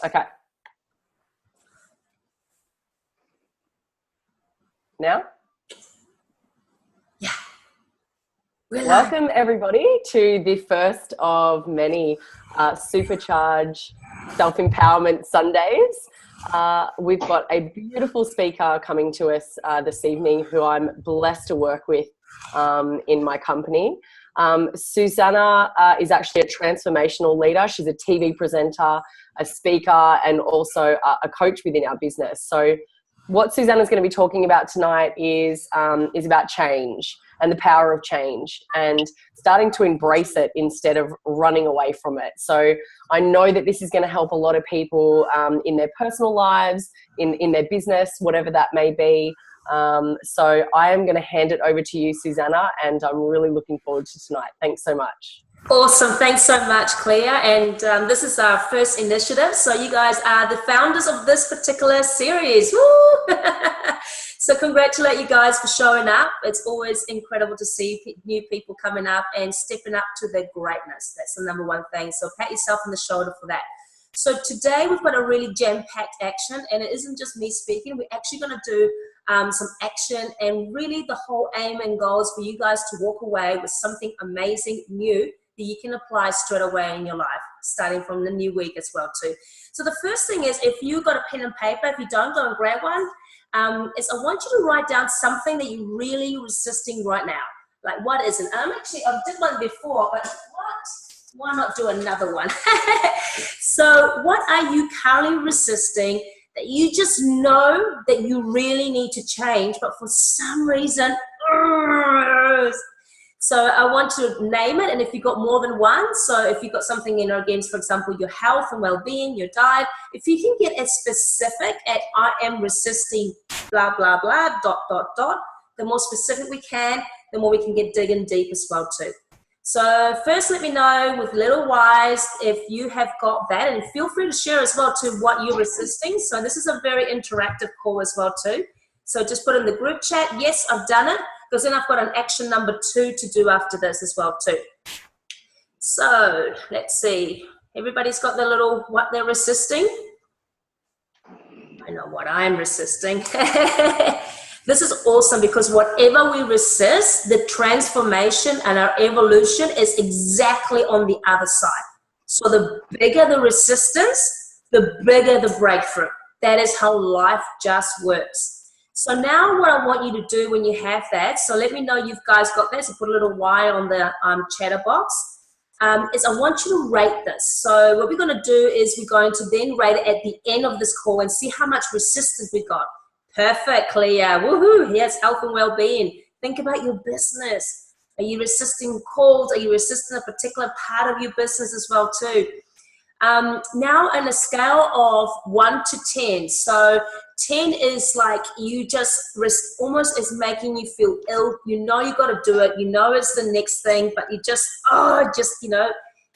Okay. Now? Yeah. Welcome everybody to the first of many Supercharge Self-Empowerment Sundays. We've got a beautiful speaker coming to us this evening who I'm blessed to work with in my company. Susana is actually a transformational leader. She's a TV presenter, a speaker, and also a coach within our business. So what Susana's going to be talking about tonight is about change and the power of change and starting to embrace it instead of running away from it. So I know that this is going to help a lot of people in their personal lives, in their business, whatever that may be. So I am going to hand it over to you, Susana, and I'm really looking forward to tonight. Thanks so much. Awesome. Thanks so much, Clea. And this is our first initiative. So you guys are the founders of this particular series. Woo! So congratulate you guys for showing up. It's always incredible to see new people coming up and stepping up to their greatness. That's the number one thing. So pat yourself on the shoulder for that. So today we've got a really jam-packed action, and it isn't just me speaking. We're actually going to do some action, and really the whole aim and goal is for you guys to walk away with something amazing, new, that you can apply straight away in your life, starting from the new week as well too. So the first thing is, if you've got a pen and paper, if you don't, go and grab one, is I want you to write down something that you're really resisting right now. Like, what is it? I did one before, but why not do another one? So what are you currently resisting that you just know that you really need to change, but for some reason, so I want to name it, and if you've got more than one, so if you've got something in against, for example, your health and well-being, your diet, if you can get as specific as I am resisting blah, blah, blah, ... the more specific we can, the more we can get digging deep as well too. So first let me know with little Y's if you have got that, and feel free to share as well to what you're resisting. So this is a very interactive call as well too. So just put in the group chat, yes, I've done it, because then I've got an action number 2 to do after this as well too. So let's see. Everybody's got their little what they're resisting. I know what I'm resisting. This is awesome, because whatever we resist, the transformation and our evolution is exactly on the other side. So the bigger the resistance, the bigger the breakthrough. That is how life just works. So now what I want you to do when you have that, so let me know you've guys got that, so put a little Y on the chatter box, is I want you to rate this. So what we're going to do is we're going to then rate it at the end of this call and see how much resistance we got. Perfect, Clea. Woohoo! Yes, health and well-being. Think about your business. Are you resisting calls? Are you resisting a particular part of your business as well too? Now on a scale of 1 to 10. So 10 is like you just almost is making you feel ill. You know you got to do it. You know it's the next thing, but you just,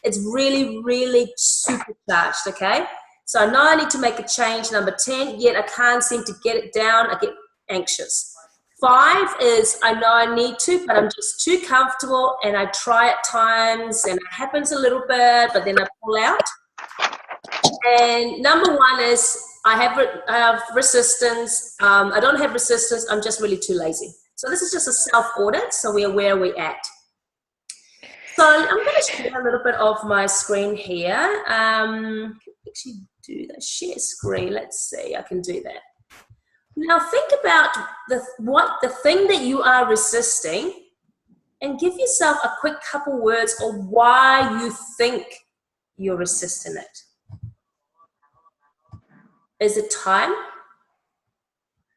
it's really, really supercharged, okay? So I know I need to make a change, number 10, yet I can't seem to get it down. I get anxious. 5 is I know I need to, but I'm just too comfortable, and I try at times, and it happens a little bit, but then I pull out. And number 1 is I have resistance. I don't have resistance. I'm just really too lazy. So this is just a self-audit, so we're where we're at. So I'm going to share a little bit of my screen here. Actually do the share screen. Let's see. I can do that. Now think about the thing that you are resisting, and give yourself a quick couple words of why you think you're resisting it. Is it time?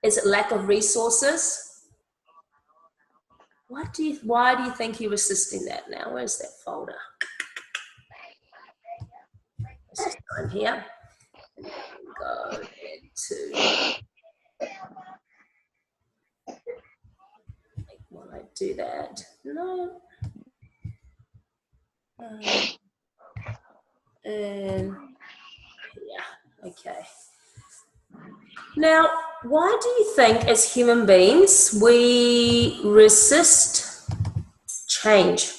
Is it lack of resources? Why do you think you're resisting that now? Where's that folder? Let's just go in here. Go into. Will I do that? No. And yeah, okay. Now, why do you think as human beings we resist change?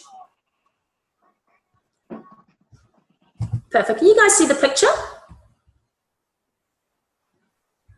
Perfect. Can you guys see the picture?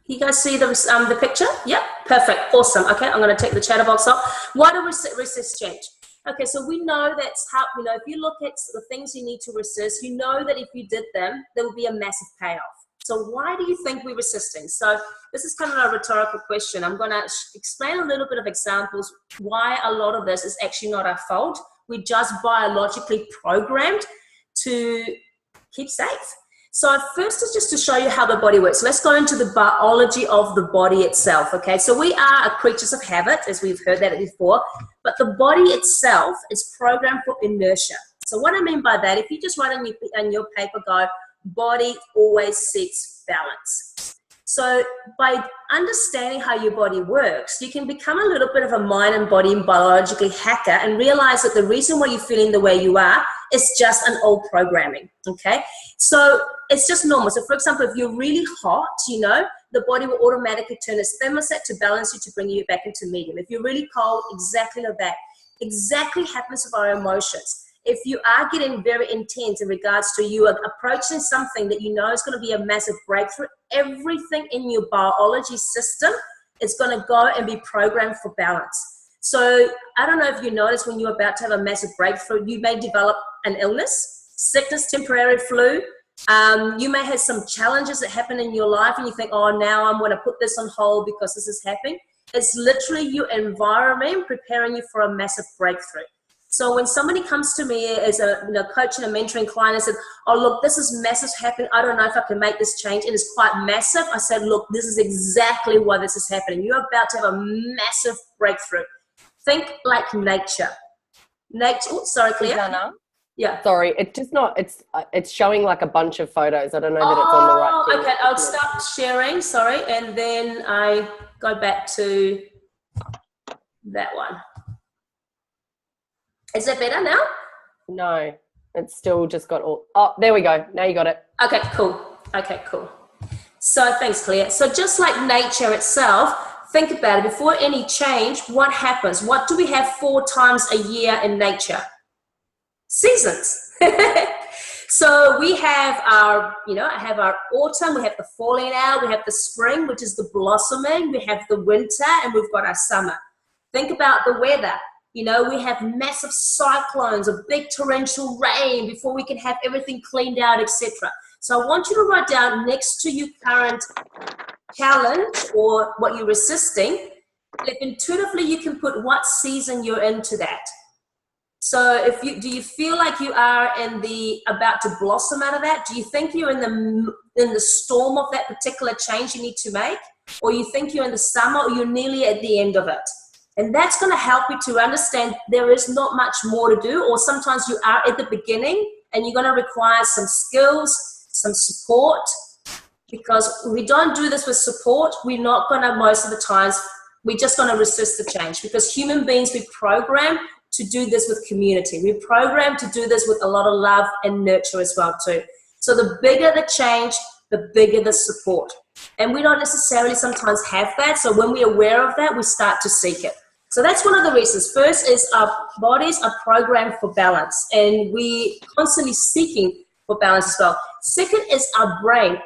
You guys see the picture? Yep, perfect, awesome. Okay, I'm going to take the chatter box off. Why do resist change? Okay, so we know that's how, you know, if you look at the things you need to resist, you know that if you did them, there will be a massive payoff. So why do you think we're resisting? So this is kind of a rhetorical question. I'm going to explain a little bit of examples why a lot of this is actually not our fault. We're just biologically programmed to keep safe. So first is just to show you how the body works. So let's go into the biology of the body itself, okay? So we are creatures of habit, as we've heard that before, but the body itself is programmed for inertia. So what I mean by that, if you just write on your paper, go, body always seeks balance. So by understanding how your body works, you can become a little bit of a mind and body and biologically hacker and realize that the reason why you're feeling the way you are is just an old programming, okay? So it's just normal. So for example, if you're really hot, you know, the body will automatically turn its thermostat to balance you, to bring you back into medium. If you're really cold, exactly like that. Exactly happens with our emotions. If you are getting very intense in regards to you are approaching something that you know is going to be a massive breakthrough, everything in your biology system is going to go and be programmed for balance. So I don't know if you notice when you're about to have a massive breakthrough, you may develop an illness, sickness, temporary flu. You may have some challenges that happen in your life and you think, oh, now I'm going to put this on hold because this is happening. It's literally your environment preparing you for a massive breakthrough. So when somebody comes to me as a coach and a mentoring client and said, oh, look, this is massive happening. I don't know if I can make this change. It is quite massive. I said, look, this is exactly why this is happening. You're about to have a massive breakthrough. Think like nature. Nature. Oh, sorry, Claire. Susana? Yeah. Sorry, it's just not, it's showing like a bunch of photos. I don't know that it's on the right thing. Okay, I'll stop sharing, sorry, and then I go back to that one. Is that better now? No, it's still just got all, oh, there we go. Now you got it. Okay, cool. Okay, cool. So thanks, Claire. So just like nature itself, think about it. Before any change, what happens? What do we have 4 times a year in nature? Seasons. So we have our, have our autumn, we have the falling out, we have the spring, which is the blossoming, we have the winter, and we've got our summer. Think about the weather. We have massive cyclones, a big torrential rain before we can have everything cleaned out, etc. So I want you to write down next to your current challenge or what you're resisting. If intuitively you can put what season you're into that. So do you feel like you are about to blossom out of that? Do you think you're in the storm of that particular change you need to make? Or you think you're in the summer, or you're nearly at the end of it? And that's going to help you to understand there is not much more to do, or sometimes you are at the beginning and you're going to require some skills, some support, because if we don't do this with support, we're not going to, most of the times, we're just going to resist the change, because human beings, we program to do this with community. We're programmed to do this with a lot of love and nurture as well too. So the bigger the change, the bigger the support. And we don't necessarily sometimes have that. So when we're aware of that, we start to seek it. So that's one of the reasons. First is our bodies are programmed for balance, and we constantly seeking for balance as well. Second is our brain.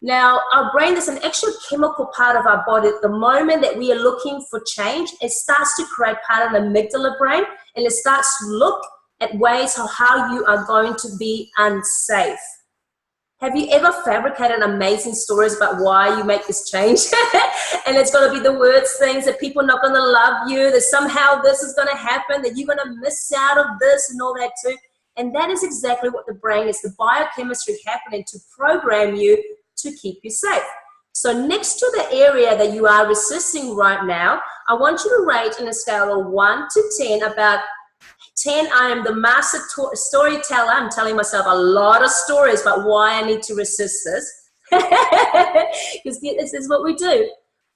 Now, our brain is an actual chemical part of our body. The moment that we are looking for change, it starts to create part of the amygdala brain, and it starts to look at ways of how you are going to be unsafe. Have you ever fabricated amazing stories about why you make this change? And it's going to be the worst things, that people are not going to love you, that somehow this is going to happen, that you're going to miss out of this and all that too. And that is exactly what the brain is, the biochemistry happening to program you to keep you safe. So next to the area that you are resisting right now, I want you to rate in a scale of 1 to 10. About 10, I am the master storyteller. I'm telling myself a lot of stories about why I need to resist this. Because this is what we do.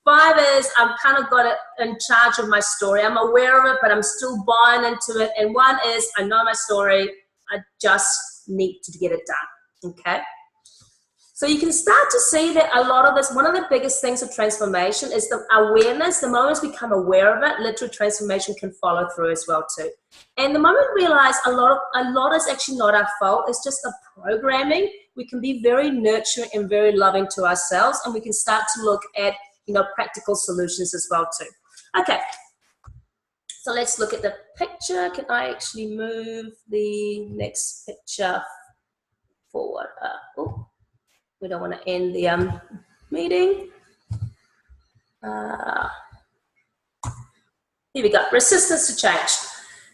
5 is I've kind of got it in charge of my story. I'm aware of it, but I'm still buying into it. And 1 is I know my story. I just need to get it done. Okay? So you can start to see that a lot of this, one of the biggest things of transformation is the awareness. The moment we become aware of it, literal transformation can follow through as well too. And the moment we realize a lot is actually not our fault, it's just a programming, we can be very nurturing and very loving to ourselves, and we can start to look at, you know, practical solutions as well too. Okay, so let's look at the picture. Can I actually move the next picture forward? Oh. We don't want to end the meeting. Here we go, resistance to change.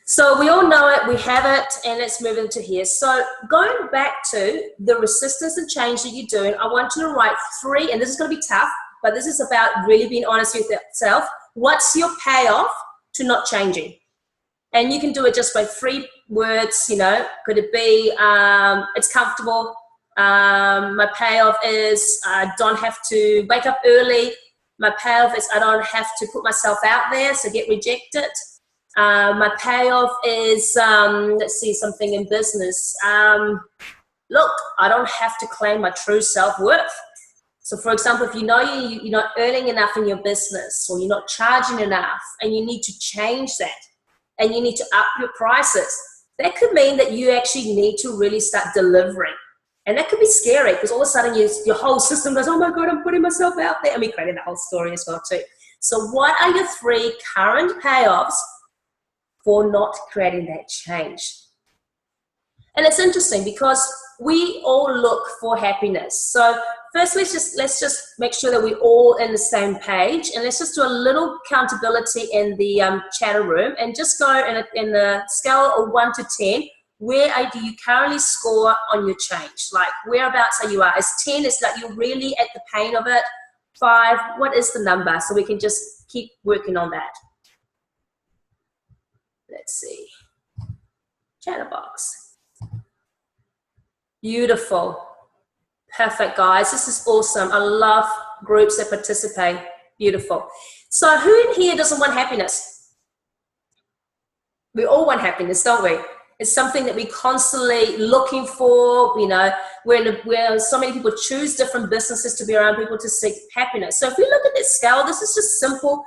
So we all know it, we have it, and let's move into here. So going back to the resistance to change that you're doing, I want you to write 3, and this is going to be tough, but this is about really being honest with yourself. What's your payoff to not changing? And you can do it just by 3 words, you know. Could it be, it's comfortable. My payoff is I don't have to wake up early. My payoff is I don't have to put myself out there, so get rejected. My payoff is, let's see, something in business. Look, I don't have to claim my true self-worth. So for example, if you know you're not earning enough in your business, or you're not charging enough, and you need to change that, and you need to up your prices, that could mean that you actually need to really start delivering. And that could be scary, because all of a sudden your whole system goes, oh my God, I'm putting myself out there. And we created the whole story as well too. So what are your 3 current payoffs for not creating that change? And it's interesting because we all look for happiness. So first, let's just make sure that we're all in the same page, and let's just do a little accountability in the chatter room, and just go in the scale of 1 to 10. Where do you currently score on your change? Like, whereabouts are you at? Is 10 is like you're really at the pain of it? 5, what is the number? So we can just keep working on that. Let's see. Chatterbox. Beautiful. Perfect, guys. This is awesome. I love groups that participate. Beautiful. So who in here doesn't want happiness? We all want happiness, don't we? It's something that we're constantly looking for, you know, where so many people choose different businesses to be around people to seek happiness. So if we look at this scale, this is just simple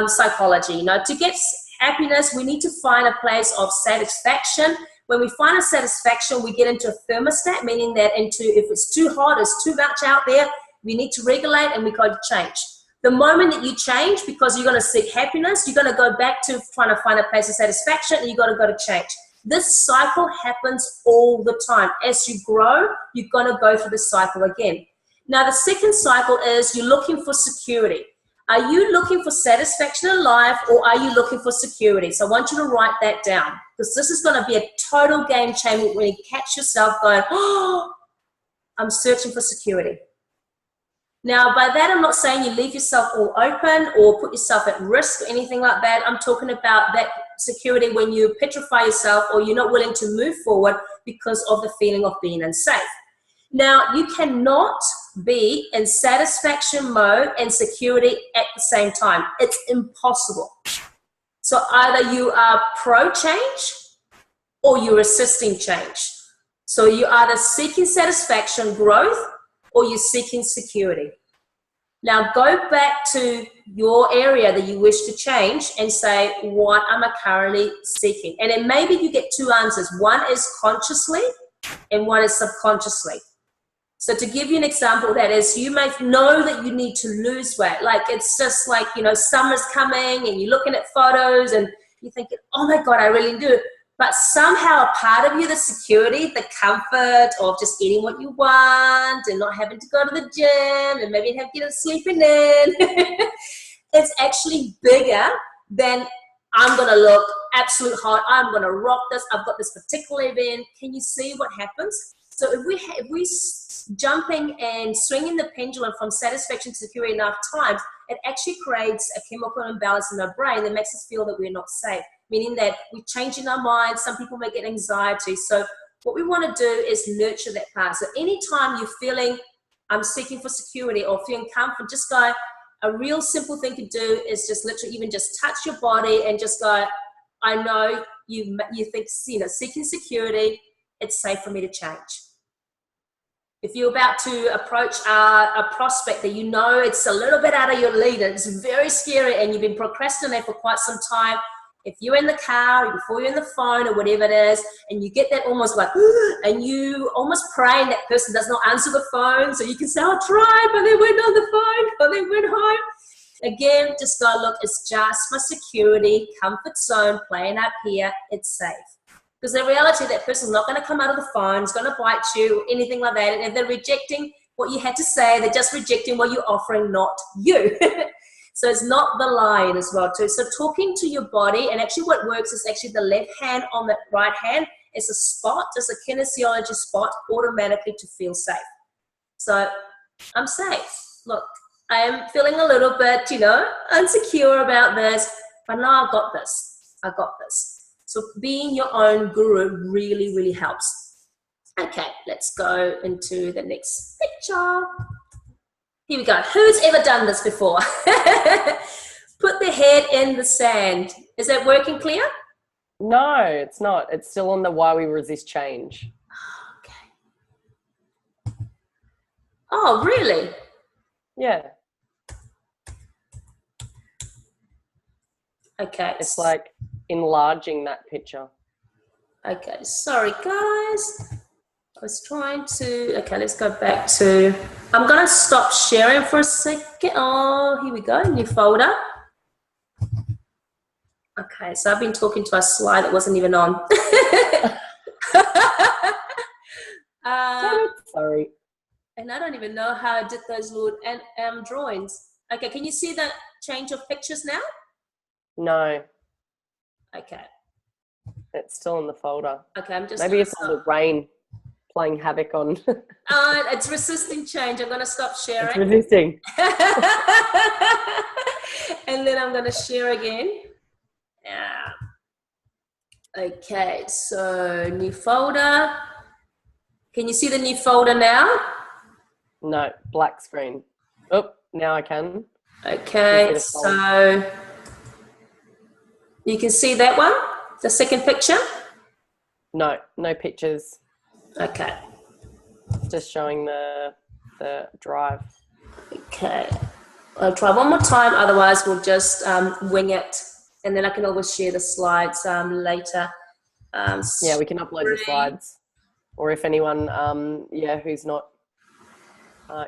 psychology. You know, to get happiness, we need to find a place of satisfaction. When we find a satisfaction, we get into a thermostat, meaning that if it's too hot, it's too much out there, we need to regulate, and we go to change. The moment that you change, because you're going to seek happiness, you're going to go back to trying to find a place of satisfaction, and you've got to go to change. This cycle happens all the time. As you grow, you're going to go through the cycle again. Now, the second cycle is you're looking for security. Are you looking for satisfaction in life, or are you looking for security? So I want you to write that down, because this is going to be a total game changer when you catch yourself going, oh, I'm searching for security. Now, by that, I'm not saying you leave yourself all open or put yourself at risk or anything like that. I'm talking about that security when you petrify yourself, or you're not willing to move forward because of the feeling of being unsafe. Now, you cannot be in satisfaction mode and security at the same time. It's impossible. So either you are pro-change or you're resisting change. So you're either seeking satisfaction, growth, or you're seeking security. Now go back to your area that you wish to change and say, what am I currently seeking? And then maybe you get 2 answers. One is consciously and one is subconsciously. So to give you an example, that is, you may know that you need to lose weight. Like, it's just like, you know, summer's coming and you're looking at photos and you're thinking, oh my God, I really do. But somehow a part of you, the security, the comfort of just eating what you want and not having to go to the gym and maybe have get sleeping in, it's actually bigger than I'm going to look absolute hot. I'm going to rock this. I've got this particular event. Can you see what happens? So if we jumping and swinging the pendulum from satisfaction to security enough times, it actually creates a chemical imbalance in our brain that makes us feel that we're not safe, meaning that we're changing our minds. Some people may get anxiety. So what we want to do is nurture that part. So anytime you're feeling, I'm seeking for security or feeling comfort, just go, a real simple thing to do is just literally even just touch your body and just go, I know you think, you know, seeking security, it's safe for me to change. If you're about to approach a prospect that you know it's a little bit out of your league, it's very scary, and you've been procrastinating for quite some time, if you're in the car or before you're in the phone or whatever it is, and you get that almost like, and you almost pray and that person does not answer the phone, so you can say, I tried, but they went on the phone, or they went home. Again, just go, look, it's just for security, comfort zone, playing up here, it's safe. Because the reality, that person's not going to come out of the phone, it's going to bite you, or anything like that. And if they're rejecting what you had to say, they're just rejecting what you're offering, not you. So it's not the line as well too. So talking to your body, and actually what works is actually the left hand on the right hand is a spot, just a kinesiology spot, automatically to feel safe. So I'm safe. Look, I am feeling a little bit, you know, insecure about this, but now I've got this. I got this. So being your own guru really, really helps. Okay, let's go into the next picture. Here we go. Who's ever done this before? Put the head in the sand. Is that working clear? No, it's not. It's still on the why we resist change. Okay. Oh, really? Yeah. Okay. It's like enlarging that picture. Okay, sorry guys. I was trying to, okay, let's go back to, I'm going to stop sharing for a second. Oh, here we go, new folder. Okay, so I've been talking to a slide that wasn't even on. Sorry. And I don't even know how I did those little drawings. Okay, can you see the change of pictures now? No. Okay. It's still in the folder. Okay, I'm just... Maybe it's all the rain playing havoc on... it's resisting change. I'm going to stop sharing. It's resisting. And then I'm going to share again. Yeah. Okay, so new folder. Can you see the new folder now? No, black screen. Oh, now I can. Okay, so you can see that one, the second picture? No, no pictures. Okay. Just showing the drive. Okay. I'll try one more time, otherwise we'll just wing it, and then I can always share the slides later. Yeah, we can upload the slides. Or if anyone, who's not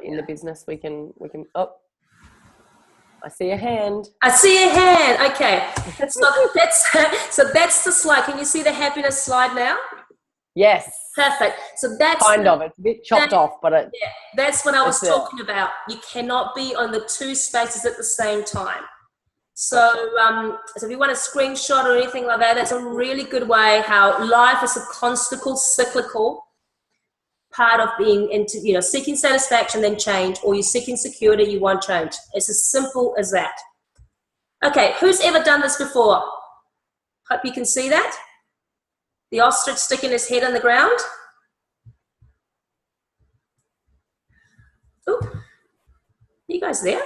in the business, we can, oh, I see a hand. I see a hand. Okay. So that's the slide. Can you see the happiness slide now? Yes. Perfect. So that's kind of. It's a bit chopped off, but that's what I was talking about. You cannot be on the two spaces at the same time. So, so if you want a screenshot or anything like that, that's a really good way. How life is a constant cyclical part of being into, you know, seeking satisfaction, then change, or you're seeking security, you want change. It's as simple as that. Okay, who's ever done this before? Hope you can see that. The ostrich sticking his head in the ground. Oh, you guys there?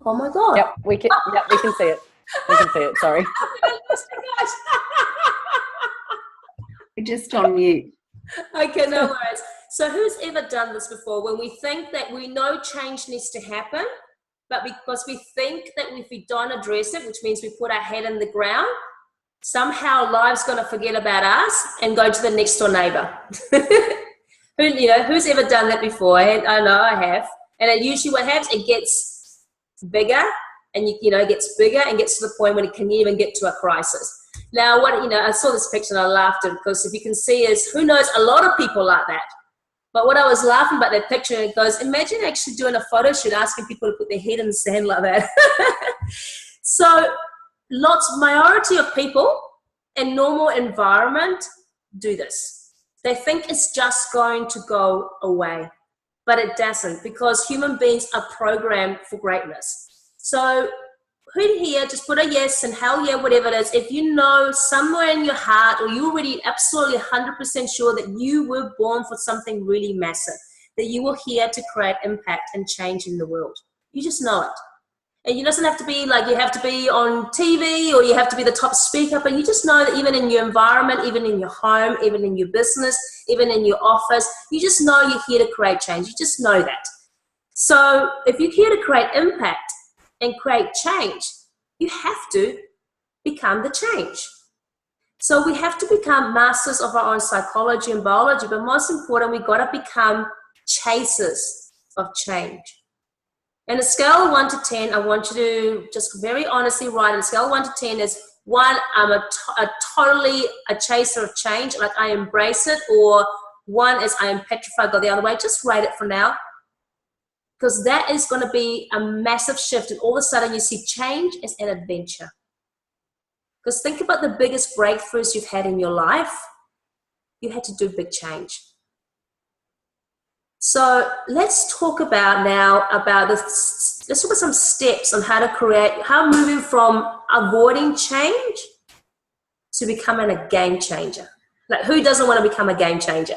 Oh my God. Yep, we can see it. We can see it, sorry. We're just on mute. Okay, no worries. So who's ever done this before? When we think that we know change needs to happen, but because we think that if we don't address it, which means we put our head in the ground, somehow life's going to forget about us and go to the next door neighbor. Who's ever done that before? I know I have. And it usually what happens, it gets bigger, and it gets bigger and gets to the point when it can even get to a crisis. Now, I saw this picture and I laughed at it, because if you can see is, who knows, a lot of people like that. But what I was laughing about that picture, it goes, imagine actually doing a photo shoot, asking people to put their head in the sand like that. So majority of people in normal environment do this. They think it's just going to go away, but it doesn't, because human beings are programmed for greatness. So who here, just put a yes and hell yeah, whatever it is. If you know somewhere in your heart, or you're already absolutely 100% sure that you were born for something really massive, that you were here to create impact and change in the world. You just know it. And it doesn't have to be like you have to be on TV or you have to be the top speaker, but you just know that even in your environment, even in your home, even in your business, even in your office, you just know you're here to create change. You just know that. So if you're here to create impact and create change, you have to become the change. So we have to become masters of our own psychology and biology, but most important, we've got to become chasers of change. And a scale of 1 to 10, I want you to just very honestly write, on a scale of 1 to 10 is 1, I'm totally a chaser of change, like I embrace it, or 1 is I am petrified, go the other way. Just rate it for now, because that is going to be a massive shift, and all of a sudden you see change as an adventure. Because think about the biggest breakthroughs you've had in your life. You had to do big change. So let's talk about now about this. Let's look at some steps on how to create, how moving from avoiding change to becoming a game changer. Like, who doesn't want to become a game changer?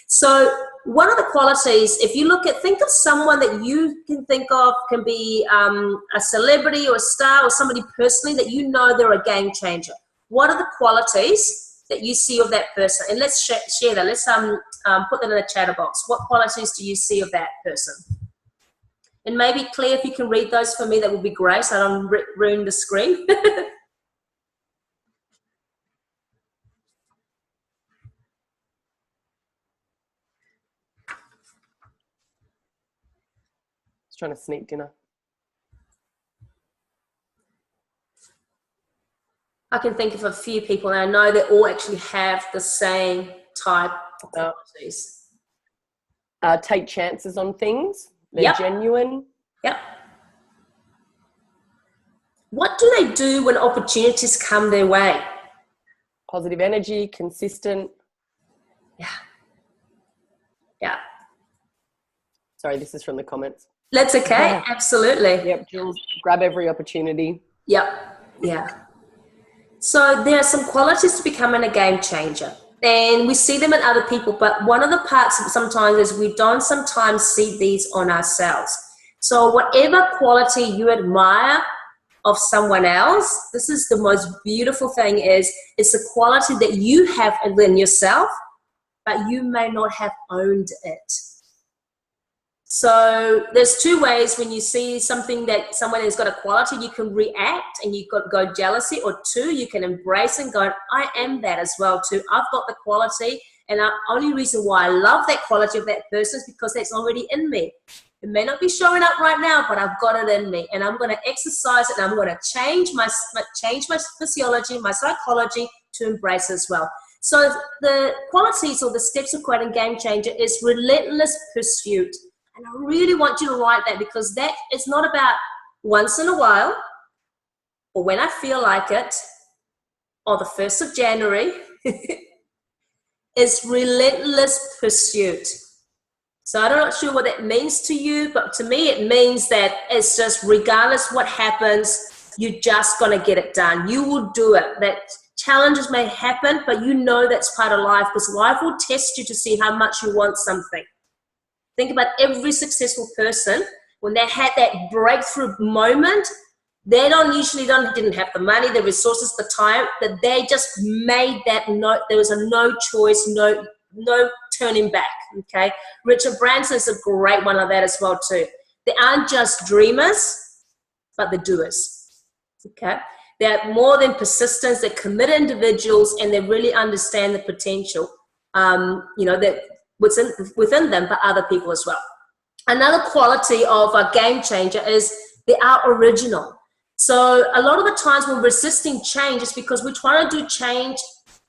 So one of the qualities, if you look at, think of someone that you can think of, can be a celebrity or a star or somebody personally that you know they're a game changer. What are the qualities that you see of that person? And let's share that. Let's put that in the chat box. What qualities do you see of that person? And maybe, Claire, if you can read those for me, that would be great, so I don't ruin the screen. Trying to sneak dinner. I can think of a few people, and I know they all actually have the same type of qualities. Take chances on things. They're genuine. Yep. What do they do when opportunities come their way? Positive energy, consistent. Yeah. Yeah. Sorry, this is from the comments. That's okay. Absolutely. Yep, Jules, grab every opportunity. Yep. Yeah. So there are some qualities to becoming a game changer, and we see them in other people, but one of the parts sometimes is we don't sometimes see these on ourselves. So whatever quality you admire of someone else, this is the most beautiful thing, is it's a quality that you have in yourself, but you may not have owned it. So there's two ways when you see something that someone has got a quality, you can react and you could go jealousy, or 2, you can embrace and go, I am that as well too. I've got the quality, and the only reason why I love that quality of that person is because that's already in me. It may not be showing up right now, but I've got it in me, and I'm going to exercise it, and I'm going to change my physiology, my psychology to embrace it as well. So the qualities or the steps of creating game changer is relentless pursuit. And I really want you to write that, because that is not about once in a while or when I feel like it or the 1st of January. It's relentless pursuit. So I'm not sure what that means to you, but to me it means that it's just regardless what happens, you're just going to get it done. You will do it. That challenges may happen, but you know that's part of life, because life will test you to see how much you want something. Think about every successful person, when they had that breakthrough moment, they didn't have the money, the resources, the time, that they just made that note. There was a no choice, no turning back, okay? Richard Branson is a great one of that as well too. They aren't just dreamers, but the doers, okay? They're more than persistence, they're committed individuals, and they really understand the potential, that within them, but other people as well. Another quality of a game changer is they are original. So a lot of the times when we're resisting change is because we're trying to do change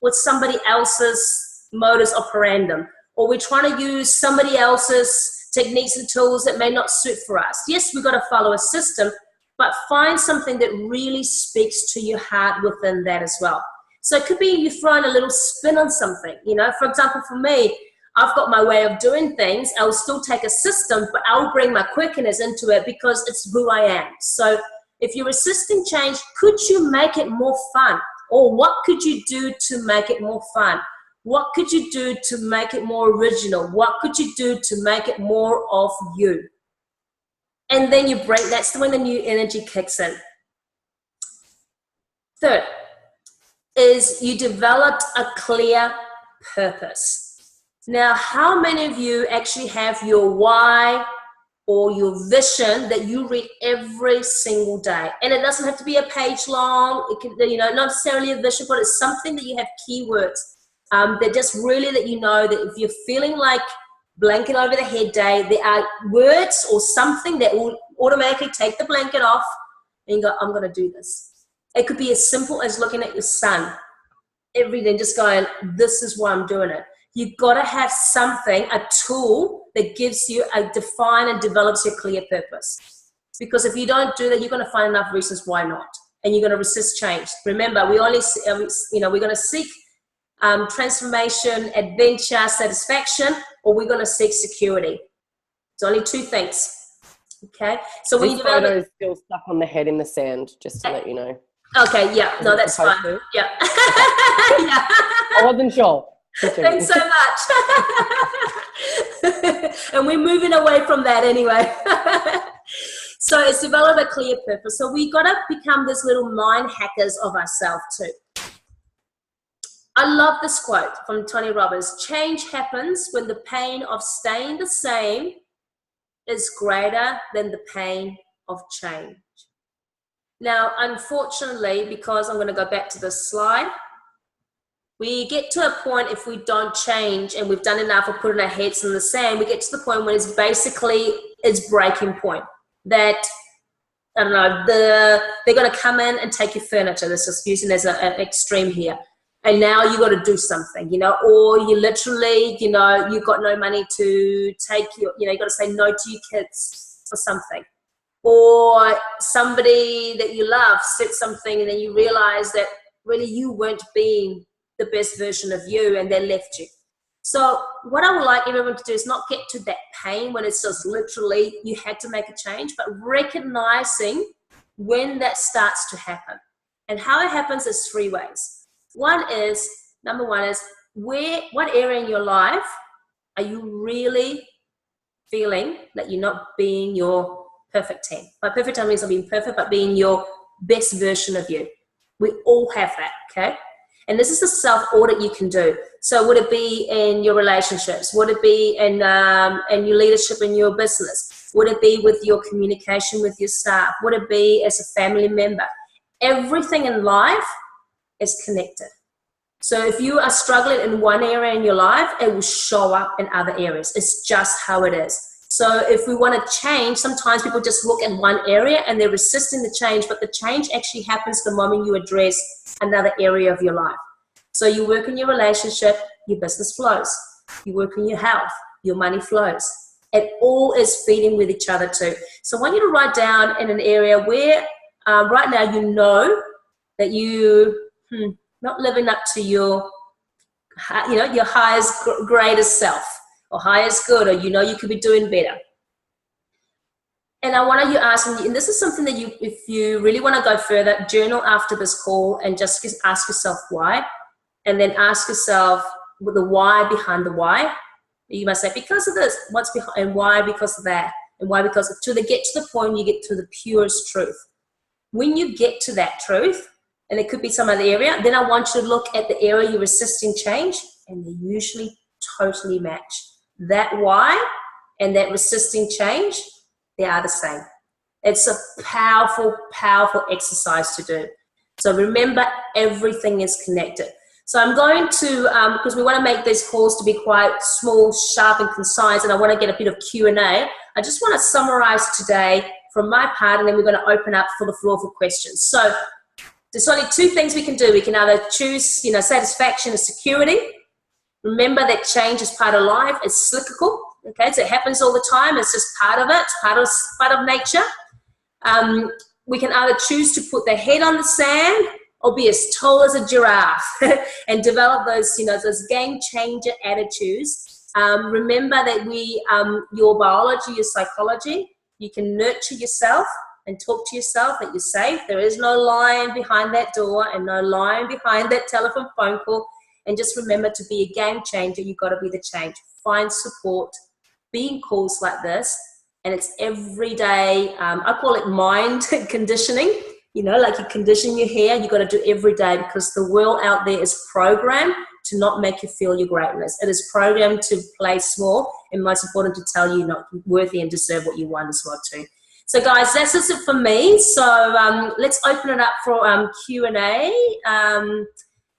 with somebody else's modus operandi, or we're trying to use somebody else's techniques and tools that may not suit for us. Yes, we've got to follow a system, but find something that really speaks to your heart within that as well. So it could be you throwing a little spin on something. For example, for me, I've got my way of doing things. I'll still take a system, but I'll bring my quirkiness into it because it's who I am. So if you're resisting change, could you make it more fun? Or what could you do to make it more fun? What could you do to make it more original? What could you do to make it more of you? And then you break, that's when the new energy kicks in. Third is you developed a clear purpose. Now, how many of you actually have your why or your vision that you read every single day? And it doesn't have to be a page long. It can, not necessarily a vision, but it's something that you have keywords that just really let you know that if you're feeling like blanket over the head day, there are words or something that will automatically take the blanket off and you go, I'm going to do this. It could be as simple as looking at your sun every day and just going, this is why I'm doing it. You've got to have something, a tool that gives you a define and develops your clear purpose. Because if you don't do that, you're going to find enough reasons why not. And you're going to resist change. Remember, we're going to seek transformation, adventure, satisfaction, or we're going to seek security. It's only two things. Okay? So when you develop photo is still stuck on the head in the sand, just to let you know. Okay, yeah. No, that's fine. Yeah. Yeah. I wasn't sure. Thanks so much. And we're moving away from that anyway. So it's develop a clear purpose. So we got to become this little mind hackers of ourselves too. I love this quote from Tony Robbins. Change happens when the pain of staying the same is greater than the pain of change. Now, unfortunately, because I'm going to go back to this slide, we get to a point if we don't change and we've done enough of putting our heads in the sand, we get to the point when it's basically its breaking point. That, I don't know, they're going to come in and take your furniture. This is using as an extreme here. And now you got to do something, or you literally, you've got no money to take you got to say no to your kids for something. Or somebody that you love said something and then you realize that really you weren't being the best version of you and they left you. So what I would like everyone to do is not get to that pain when it's just literally you had to make a change, but recognizing when that starts to happen. And how it happens is three ways. Number one is what area in your life are you really feeling that you're not being your perfect 10? By perfect 10 means not being perfect, but being your best version of you. We all have that, okay? And this is a self-audit you can do. So would it be in your relationships? Would it be in your leadership in your business? Would it be with your communication with your staff? Would it be as a family member? Everything in life is connected. So if you are struggling in one area in your life, it will show up in other areas. It's just how it is. So if we want to change, sometimes people just look at one area and they're resisting the change, but the change actually happens the moment you address another area of your life. So you work in your relationship, your business flows. You work in your health, your money flows. It all is feeding with each other too. So I want you to write down in an area where right now you know that you not living up to your highest, greatest self, or highest good, or you could be doing better. And I want you to ask, and this is something that if you really want to go further, journal after this call and just ask yourself why, and then ask yourself the why behind the why. You must say, because of this, what's behind, and why because of that, and why because of, till they get to the point you get to the purest truth. When you get to that truth, and it could be some other area, then I want you to look at the area you're resisting change, and they usually totally match. That why and that resisting change, they are the same. It's a powerful, powerful exercise to do. So remember, everything is connected. So I'm going to, because we want to make these calls to be quite small, sharp, and concise, and I want to get a bit of Q&A, I just want to summarize today from my part, and then we're going to open up for the floor for questions. So there's only two things we can do. We can either choose, satisfaction or security. Remember that change is part of life. It's cyclical. Okay, so it happens all the time. It's just part of it. It's part of nature. We can either choose to put the head on the sand or be as tall as a giraffe and develop those, those game changer attitudes. Remember that your biology, your psychology, you can nurture yourself and talk to yourself that you're safe. There is no lion behind that door and no lion behind that telephone phone call. And just remember, to be a game changer, you've got to be the change. Find support, be in calls like this, and it's every day. I call it mind conditioning. You know, like you condition your hair, you got to do every day, because the world out there is programmed to not make you feel your greatness. It is programmed to play small, and most important, to tell you you're not worthy and deserve what you want as well too. So guys, that's just it for me. So let's open it up for Q&A.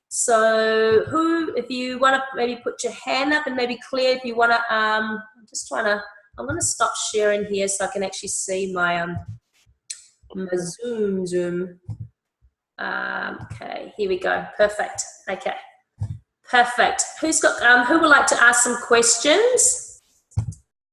So who, if you want to maybe put your hand up, and maybe Claire, if you want to, I'm going to stop sharing here so I can actually see my my Zoom. Okay, here we go. Perfect. Okay, perfect. Who's got? Who would like to ask some questions?